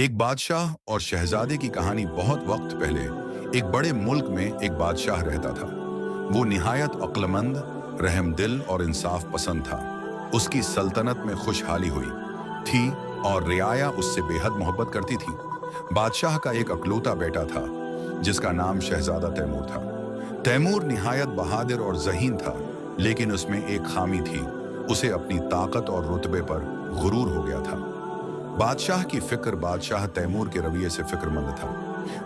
एक बादशाह और शहजादे की कहानी बहुत वक्त पहले एक बड़े मुल्क में एक बादशाह रहता था। वो निहायत अक्लमंद, रहमदिल और इंसाफ पसंद था। उसकी सल्तनत में खुशहाली हुई थी और रियाया उससे बेहद मोहब्बत करती थी। बादशाह का एक अकलौता बेटा था जिसका नाम शहजादा तैमूर था। तैमूर निहायत बहादुर और ज़हीन था, लेकिन उसमें एक खामी थी। उसे अपनी ताकत और रुतबे पर गुरूर हो गया था। बादशाह की फिक्र बादशाह तैमूर के रवैये से फिक्रमंद था।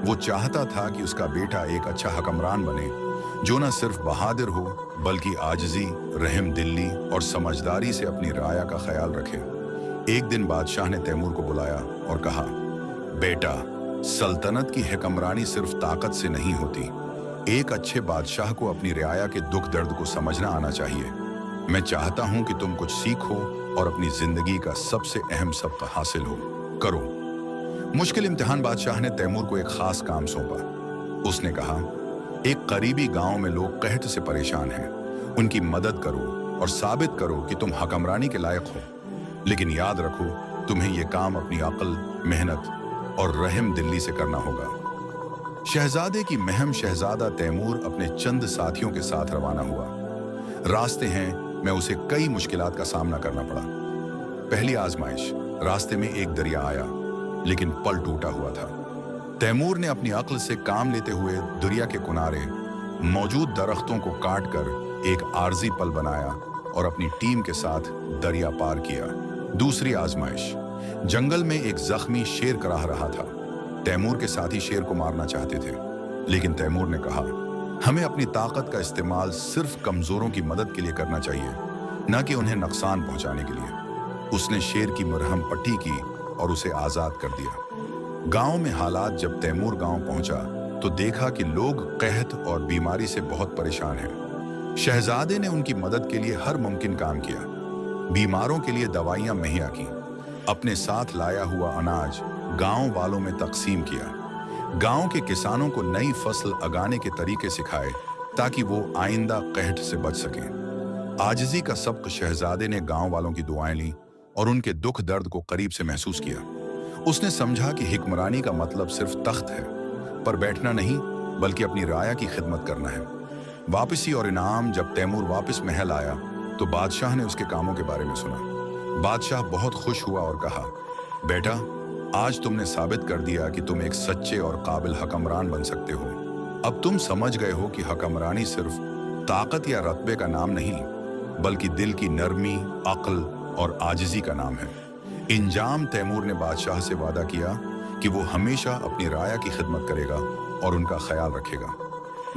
वो चाहता था कि उसका बेटा एक अच्छा हुक्मरान बने, जो न सिर्फ बहादुर हो बल्कि आजिज़ी, रहमदिली और समझदारी से अपनी राया का ख्याल रखे। एक दिन बादशाह ने तैमूर को बुलाया और कहा, बेटा, सल्तनत की हुक्मरानी सिर्फ ताकत से नहीं होती। एक अच्छे बादशाह को अपनी रियाया के दुख दर्द को समझना आना चाहिए। मैं चाहता हूं कि तुम कुछ सीखो और अपनी जिंदगी का सबसे अहम सबक हासिल हो करो। मुश्किल इम्तिहान बादशाह ने तैमूर को एक खास काम सौंपा। उसने कहा, एक करीबी गांव में लोग कहत से परेशान हैं। उनकी मदद करो और साबित करो कि तुम हुक्मरानी के लायक हो। लेकिन याद रखो, तुम्हें यह काम अपनी अक्ल, मेहनत और रहम दिल्ली से करना होगा। शहजादे की महम शहजादा तैमूर अपने चंद साथियों के साथ रवाना हुआ। रास्ते में उसे कई मुश्किलात का सामना करना पड़ा। पहली आजमाइश, रास्ते में एक दरिया आया, लेकिन पल टूटा हुआ था। तैमूर ने अपनी अक्ल से काम लेते हुए दरिया के किनारे मौजूद दरख्तों को काटकर एक आरजी पल बनाया और अपनी टीम के साथ दरिया पार किया। दूसरी आजमाइश, जंगल में एक जख्मी शेर कराह रहा था। तैमूर के साथी शेर को मारना चाहते थे, लेकिन तैमूर ने कहा, हमें अपनी ताकत का इस्तेमाल सिर्फ कमजोरों की मदद के लिए करना चाहिए, न कि उन्हें नुकसान पहुंचाने के लिए। उसने शेर की मरहम पट्टी की और उसे आजाद कर दिया। गांव में हालात, जब तैमूर गांव पहुंचा तो देखा कि लोग कहत और बीमारी से बहुत परेशान हैं। शहजादे ने उनकी मदद के लिए हर मुमकिन काम किया। बीमारों के लिए दवाइयां मुहैया की, अपने साथ लाया हुआ अनाज गांव वालों में तकसीम किया। गांव के किसानों को नई फसल उगाने के तरीके सिखाए ताकि वो आइंदा कहत से बच सकें। आजिज़ी का सबक शहजादे ने गांव वालों की दुआएं ली और उनके दुख दर्द को करीब से महसूस किया। उसने समझा कि हुक्मरानी का मतलब सिर्फ तख्त है, पर बैठना नहीं बल्कि अपनी राया की खिदमत करना है। वापसी और इनाम, जब तैमूर वापस महल आया तो बादशाह ने उसके कामों के बारे में सुना। बादशाह बहुत खुश हुआ और कहा, बेटा, आज तुमने साबित कर दिया कि तुम एक सच्चे और काबिल हुक्मरान बन सकते हो। अब तुम समझ गए हो कि हुक्मरानी सिर्फ ताकत या रत्बे का नाम नहीं, बल्कि दिल की नरमी, अक्ल और आजिज़ी का नाम है। इंजाम, तैमूर ने बादशाह से वादा किया कि वो हमेशा अपनी राया की खिदमत करेगा और उनका ख्याल रखेगा।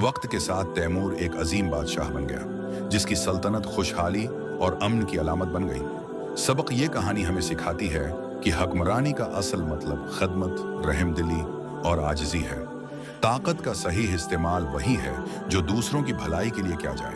वक्त के साथ तैमूर एक अजीम बादशाह बन गया, जिसकी सल्तनत खुशहाली और अमन की अलामत बन गई। सबक ये कहानी हमें सिखाती है कि हुक्मरानी का असल मतलब खदमत, रहमदिली और आजिज़ी है। ताकत का सही इस्तेमाल वही है जो दूसरों की भलाई के लिए किया जाए।